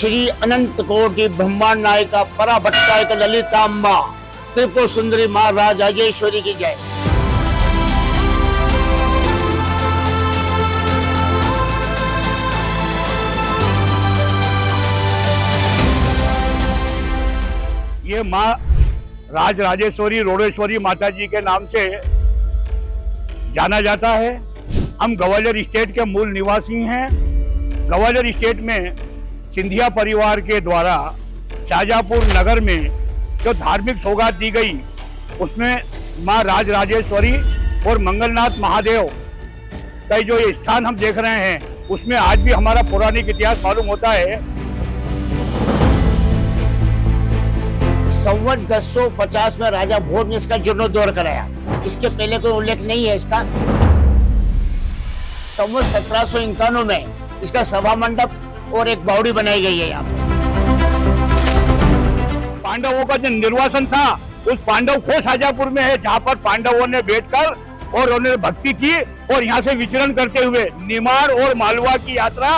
श्री अनंत कोटि ब्रह्मांड नायिका पराभट्टायक ललितांबा त्रिपुर सुंदरी माँ राजेश्वरी की जय। ये माँ राजेश्वरी रोडेश्वरी माता जी के नाम से जाना जाता है। हम ग्वालियर स्टेट के मूल निवासी हैं। ग्वालियर स्टेट में सिंधिया परिवार के द्वारा शाहजहाँपुर नगर में जो धार्मिक सौगात दी गई उसमें माँ राजेश्वरी और मंगलनाथ महादेव का जो ये स्थान हम देख रहे हैं उसमें आज भी हमारा पौराणिक इतिहास मालूम होता है। संवत 1050 में राजा भोज ने इसका जीर्णोद्धार कराया। इसके पहले कोई उल्लेख नहीं है इसका। संवत 1751 में इसका सभा मंडप और एक बावड़ी बनाई गई है। यहाँ पांडवों का जो निर्वासन था उस पांडव खो शाहजहाँपुर में है, जहाँ पर पांडवों ने बैठकर और उन्होंने भक्ति की और यहाँ से विचरण करते हुए निमाड़ और मालवा की यात्रा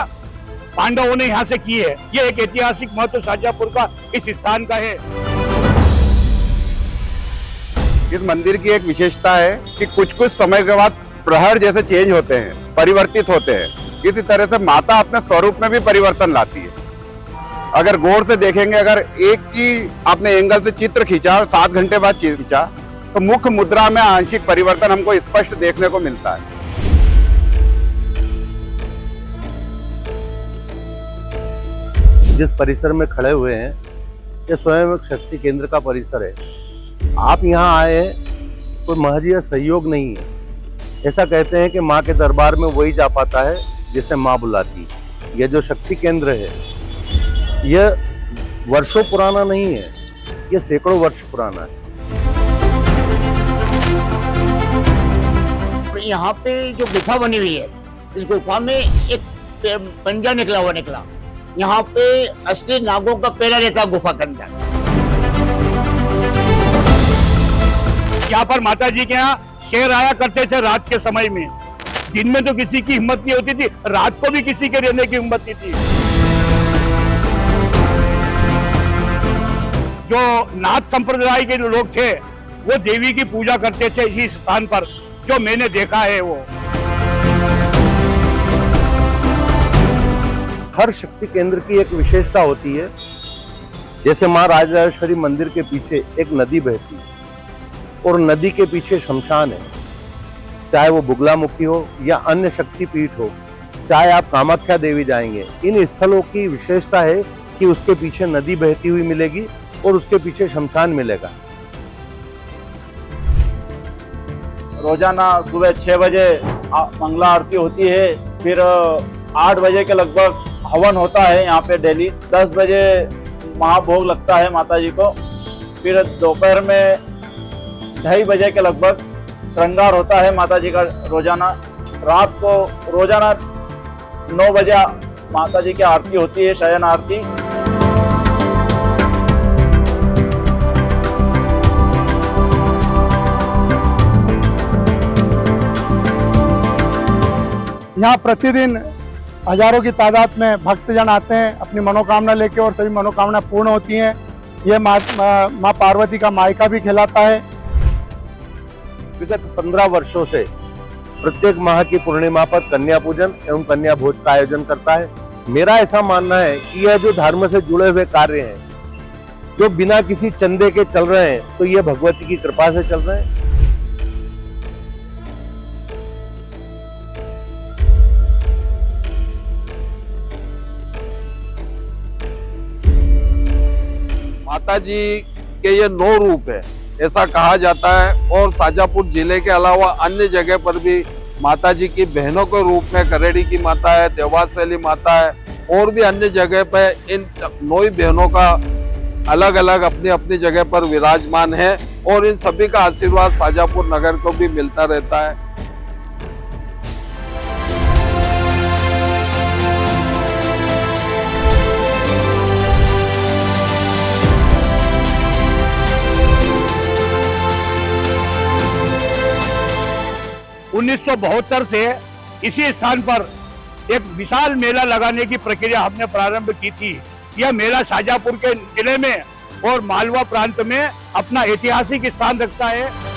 पांडवों ने यहाँ से की है। ये एक ऐतिहासिक महत्व शाहजहाँपुर का इस स्थान का है। इस मंदिर की एक विशेषता है कि कुछ कुछ समय के बाद प्रहर जैसे चेंज होते हैं, परिवर्तित होते हैं। इसी तरह से माता अपने स्वरूप में भी परिवर्तन लाती है। अगर गौर से देखेंगे, अगर एक ही आपने एंगल से चित्र खींचा और 7 घंटे बाद खींचा तो मुख्य मुद्रा में आंशिक परिवर्तन हमको स्पष्ट देखने को मिलता है। जिस परिसर में खड़े हुए हैं ये स्वयं एक शक्ति केंद्र का परिसर है। आप यहाँ आए हैं कोई महज यह सहयोग नहीं है। ऐसा कहते हैं कि माँ के दरबार में वही जा पाता है जिसे माँ बुलाती। यह जो शक्ति केंद्र है यह वर्षों पुराना नहीं है, यह सैकड़ों वर्ष पुराना है। यहाँ पे जो गुफा बनी हुई है, इस गुफा में एक पंजा निकला। यहाँ पे असली नागों का पैरा रहता गुफा के अंदर। यहाँ पर माता जी के यहाँ शेर आया करते थे रात के समय में। दिन में तो किसी की हिम्मत नहीं होती थी, रात को भी किसी के रहने की हिम्मत नहीं थी। जो नाथ संप्रदाय के जो लोग थे वो देवी की पूजा करते थे इस स्थान पर, जो मैंने देखा है। वो हर शक्ति केंद्र की एक विशेषता होती है। जैसे माँ राजेश्वरी मंदिर के पीछे एक नदी बहती है और नदी के पीछे शमशान है। चाहे वो बुगलामुखी हो या अन्य शक्ति पीठ हो, चाहे आप कामाख्या देवी जाएंगे, इन स्थलों की विशेषता है कि उसके पीछे नदी बहती हुई मिलेगी और उसके पीछे शमशान मिलेगा। रोजाना सुबह 6 बजे मंगला आरती होती है, फिर 8 बजे के लगभग हवन होता है यहाँ पे डेली। 10 बजे महाभोग लगता है माता जी को। फिर दोपहर में 2:30 बजे के लगभग श्रृंगार होता है माता जी का रोजाना। रात को रोजाना 9 बजे माता जी की आरती होती है, शयन आरती। यहाँ प्रतिदिन हजारों की तादाद में भक्तजन आते हैं अपनी मनोकामना लेके और सभी मनोकामना पूर्ण होती हैं। ये माँ पार्वती का मायका भी कहलाता है। विगत 15 वर्षों से प्रत्येक माह की पूर्णिमा पर कन्या पूजन एवं कन्या भोज का आयोजन करता है। मेरा ऐसा मानना है कि यह जो धर्म से जुड़े हुए कार्य हैं, जो बिना किसी चंदे के चल रहे हैं, तो ये भगवती की कृपा से चल रहे हैं। माता जी के ये 9 रूप है ऐसा कहा जाता है। और शाहजहाँपुर जिले के अलावा अन्य जगह पर भी माता जी की बहनों के रूप में करेड़ी की माता है, देवाशैली माता है, और भी अन्य जगह पर इन 9 बहनों का अलग अलग अपनी अपनी जगह पर विराजमान है। और इन सभी का आशीर्वाद शाहजहाँपुर नगर को भी मिलता रहता है। 1972 से इसी स्थान पर एक विशाल मेला लगाने की प्रक्रिया हमने प्रारंभ की थी। यह मेला शाजापुर के जिले में और मालवा प्रांत में अपना ऐतिहासिक स्थान रखता है।